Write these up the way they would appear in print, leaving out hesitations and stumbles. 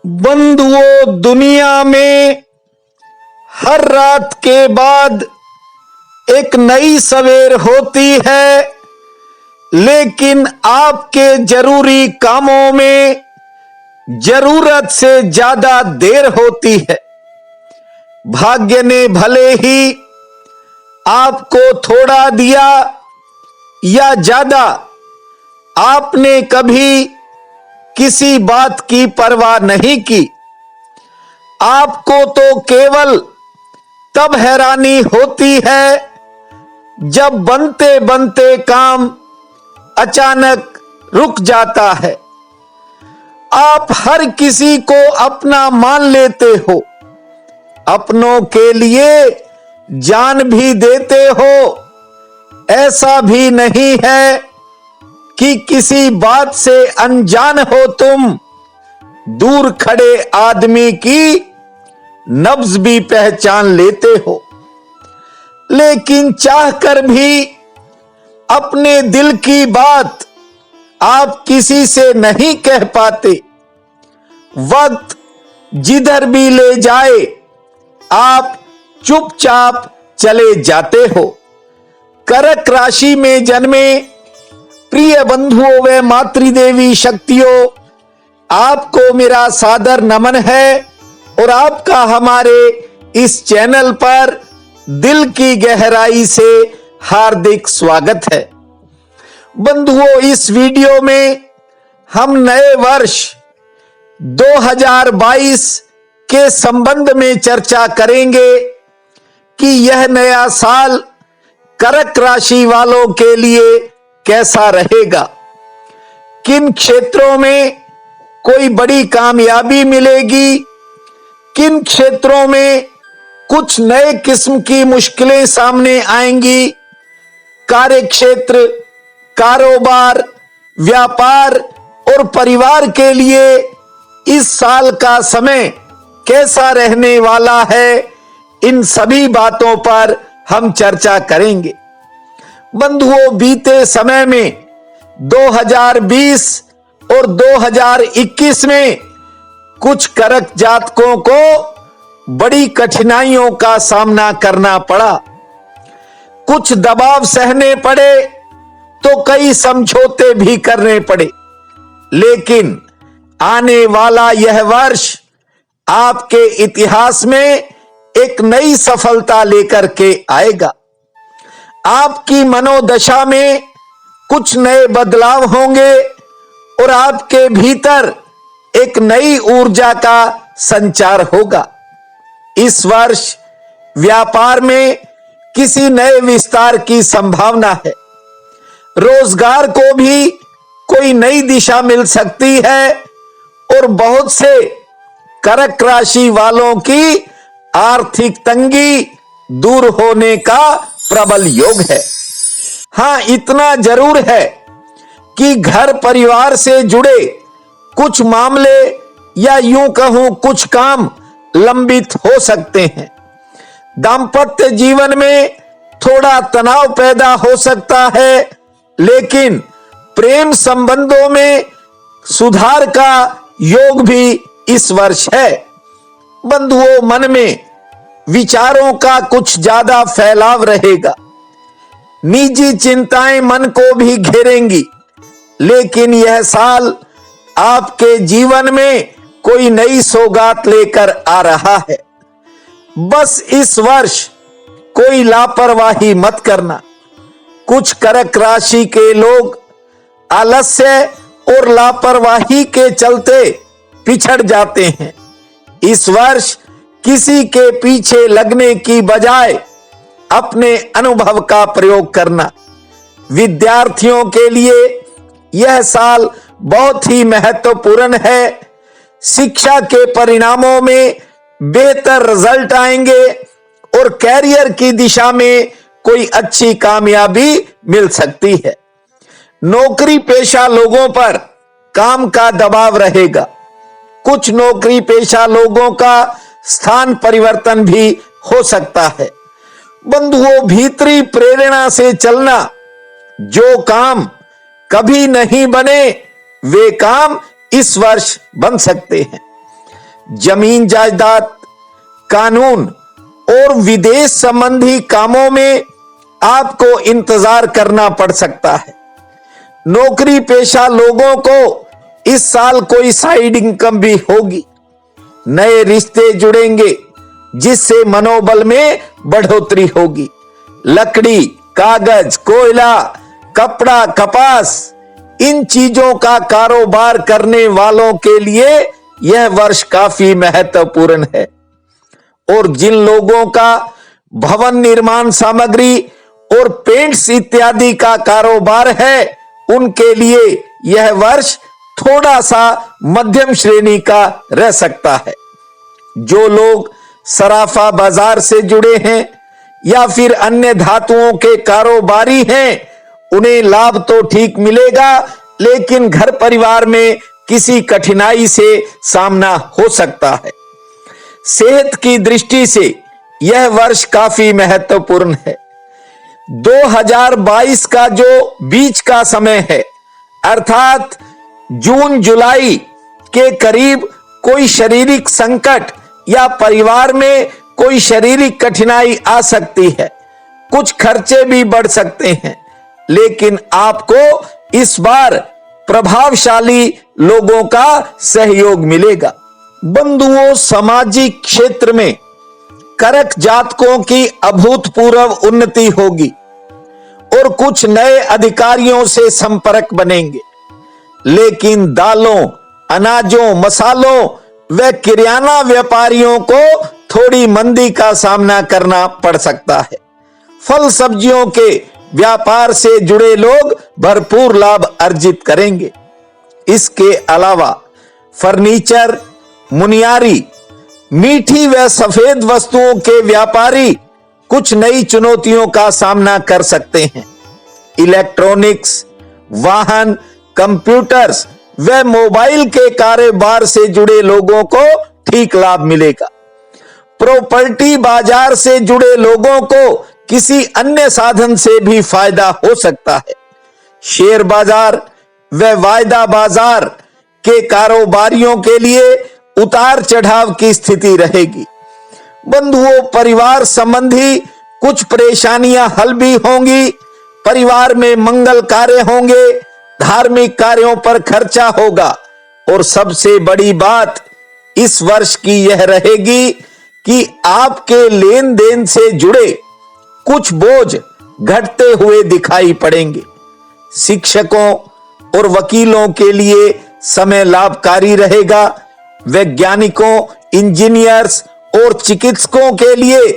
बंधुओं, दुनिया में हर रात के बाद एक नई सवेर होती है, लेकिन आपके जरूरी कामों में जरूरत से ज्यादा देर होती है। भाग्य ने भले ही आपको थोड़ा दिया या ज्यादा, आपने कभी किसी बात की परवाह नहीं की। आपको तो केवल तब हैरानी होती है जब बनते बनते काम अचानक रुक जाता है। आप हर किसी को अपना मान लेते हो, अपनों के लिए जान भी देते हो। ऐसा भी नहीं है कि किसी बात से अनजान हो तुम। दूर खड़े आदमी की नब्ज भी पहचान लेते हो, लेकिन चाहकर भी अपने दिल की बात आप किसी से नहीं कह पाते। वक्त जिधर भी ले जाए आप चुपचाप चले जाते हो। कर्क राशि में जन्मे प्रिय बंधुओं व मातृदेवी शक्तियों, आपको मेरा सादर नमन है और आपका हमारे इस चैनल पर दिल की गहराई से हार्दिक स्वागत है। बंधुओं, इस वीडियो में हम नए वर्ष 2022 के संबंध में चर्चा करेंगे कि यह नया साल कर्क राशि वालों के लिए कैसा रहेगा। किन क्षेत्रों में कोई बड़ी कामयाबी मिलेगी, किन क्षेत्रों में कुछ नए किस्म की मुश्किलें सामने आएंगी। कार्य क्षेत्र, कारोबार, व्यापार और परिवार के लिए इस साल का समय कैसा रहने वाला है, इन सभी बातों पर हम चर्चा करेंगे। बंधुओं, बीते समय में 2020 और 2021 में कुछ कर्क जातकों को बड़ी कठिनाइयों का सामना करना पड़ा। कुछ दबाव सहने पड़े तो कई समझौते भी करने पड़े, लेकिन आने वाला यह वर्ष आपके इतिहास में एक नई सफलता लेकर के आएगा। आपकी मनोदशा में कुछ नए बदलाव होंगे और आपके भीतर एक नई ऊर्जा का संचार होगा। इस वर्ष व्यापार में किसी नए विस्तार की संभावना है। रोजगार को भी कोई नई दिशा मिल सकती है और बहुत से कर्क राशि वालों की आर्थिक तंगी दूर होने का प्रबल योग है। हां, इतना जरूर है कि घर परिवार से जुड़े कुछ मामले या यूं कहूं कुछ काम लंबित हो सकते हैं। दांपत्य जीवन में थोड़ा तनाव पैदा हो सकता है, लेकिन प्रेम संबंधों में सुधार का योग भी इस वर्ष है। बंधुओं, मन में विचारों का कुछ ज्यादा फैलाव रहेगा। निजी चिंताएं मन को भी घेरेंगी, लेकिन यह साल आपके जीवन में कोई नई सौगात लेकर आ रहा है। बस इस वर्ष कोई लापरवाही मत करना। कुछ कर्क राशि के लोग आलस्य और लापरवाही के चलते पिछड़ जाते हैं। इस वर्ष किसी के पीछे लगने की बजाय अपने अनुभव का प्रयोग करना। विद्यार्थियों के लिए यह साल बहुत ही महत्वपूर्ण है। शिक्षा के परिणामों में बेहतर रिजल्ट आएंगे और कैरियर की दिशा में कोई अच्छी कामयाबी मिल सकती है। नौकरी पेशा लोगों पर काम का दबाव रहेगा। कुछ नौकरी पेशा लोगों का स्थान परिवर्तन भी हो सकता है। बंधुओं, भीतरी प्रेरणा से चलना। जो काम कभी नहीं बने वे काम इस वर्ष बन सकते हैं। जमीन जायदाद, कानून और विदेश संबंधी कामों में आपको इंतजार करना पड़ सकता है। नौकरी पेशा लोगों को इस साल कोई साइड इनकम भी होगी। नए रिश्ते जुड़ेंगे जिससे मनोबल में बढ़ोतरी होगी। लकड़ी, कागज, कोयला, कपड़ा, कपास, इन चीजों का कारोबार करने वालों के लिए यह वर्ष काफी महत्वपूर्ण है। और जिन लोगों का भवन निर्माण सामग्री और पेंट्स इत्यादि का कारोबार है, उनके लिए यह वर्ष थोड़ा सा मध्यम श्रेणी का रह सकता है। जो लोग सराफा बाजार से जुड़े हैं या फिर अन्य धातुओं के कारोबारी हैं, उन्हें लाभ तो ठीक मिलेगा, लेकिन घर परिवार में किसी कठिनाई से सामना हो सकता है। सेहत की दृष्टि से यह वर्ष काफी महत्वपूर्ण है। 2022 का जो बीच का समय है, अर्थात जून जुलाई के करीब कोई शारीरिक संकट या परिवार में कोई शारीरिक कठिनाई आ सकती है। कुछ खर्चे भी बढ़ सकते हैं, लेकिन आपको इस बार प्रभावशाली लोगों का सहयोग मिलेगा। बंधुओं, सामाजिक क्षेत्र में कर्क जातकों की अभूतपूर्व उन्नति होगी और कुछ नए अधिकारियों से संपर्क बनेंगे। लेकिन दालों, अनाजों, मसालों व किराना व्यापारियों को थोड़ी मंदी का सामना करना पड़ सकता है। फल सब्जियों के व्यापार से जुड़े लोग भरपूर लाभ अर्जित करेंगे। इसके अलावा फर्नीचर, मुनियारी, मीठी व सफेद वस्तुओं के व्यापारी कुछ नई चुनौतियों का सामना कर सकते हैं। इलेक्ट्रॉनिक्स, वाहन, कंप्यूटर्स व मोबाइल के कारोबार से जुड़े लोगों को ठीक लाभ मिलेगा। प्रॉपर्टी बाजार से जुड़े लोगों को किसी अन्य साधन से भी फायदा हो सकता है। शेयर बाजार व वायदा बाजार के कारोबारियों के लिए उतार चढ़ाव की स्थिति रहेगी। बंधुओं, परिवार संबंधी कुछ परेशानियां हल भी होंगी। परिवार में मंगल कार्य होंगे, धार्मिक कार्यों पर खर्चा होगा और सबसे बड़ी बात इस वर्ष की यह रहेगी कि आपके लेन देन से जुड़े कुछ बोझ घटते हुए दिखाई पड़ेंगे। शिक्षकों और वकीलों के लिए समय लाभकारी रहेगा। वैज्ञानिकों, इंजीनियर्स और चिकित्सकों के लिए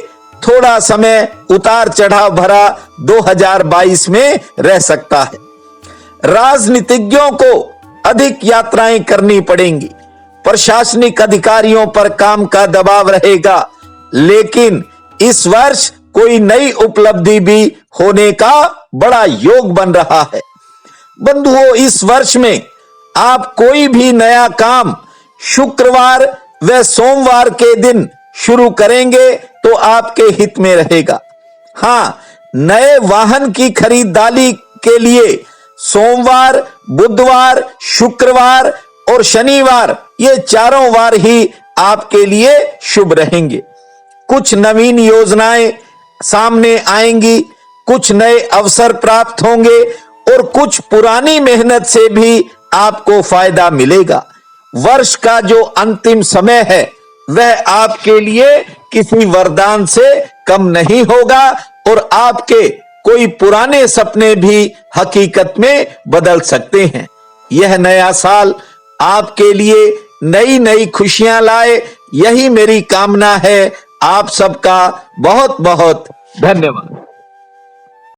थोड़ा समय उतार चढ़ाव भरा 2022 में रह सकता है। राजनीतिज्ञों को अधिक यात्राएं करनी पड़ेंगी। प्रशासनिक अधिकारियों पर काम का दबाव रहेगा, लेकिन इस वर्ष कोई नई उपलब्धि भी होने का बड़ा योग बन रहा है। बंधुओं, इस वर्ष में आप कोई भी नया काम शुक्रवार व सोमवार के दिन शुरू करेंगे तो आपके हित में रहेगा। हाँ, नए वाहन की खरीदारी के लिए सोमवार, बुधवार, शुक्रवार और शनिवार, ये चारों वार ही आपके लिए शुभ रहेंगे। कुछ नवीन योजनाएं सामने आएंगी, कुछ नए अवसर प्राप्त होंगे और कुछ पुरानी मेहनत से भी आपको फायदा मिलेगा। वर्ष का जो अंतिम समय है वह आपके लिए किसी वरदान से कम नहीं होगा और आपके कोई पुराने सपने भी हकीकत में बदल सकते हैं। यह नया साल आपके लिए नई नई खुशियां लाए, यही मेरी कामना है। आप सबका बहुत बहुत धन्यवाद।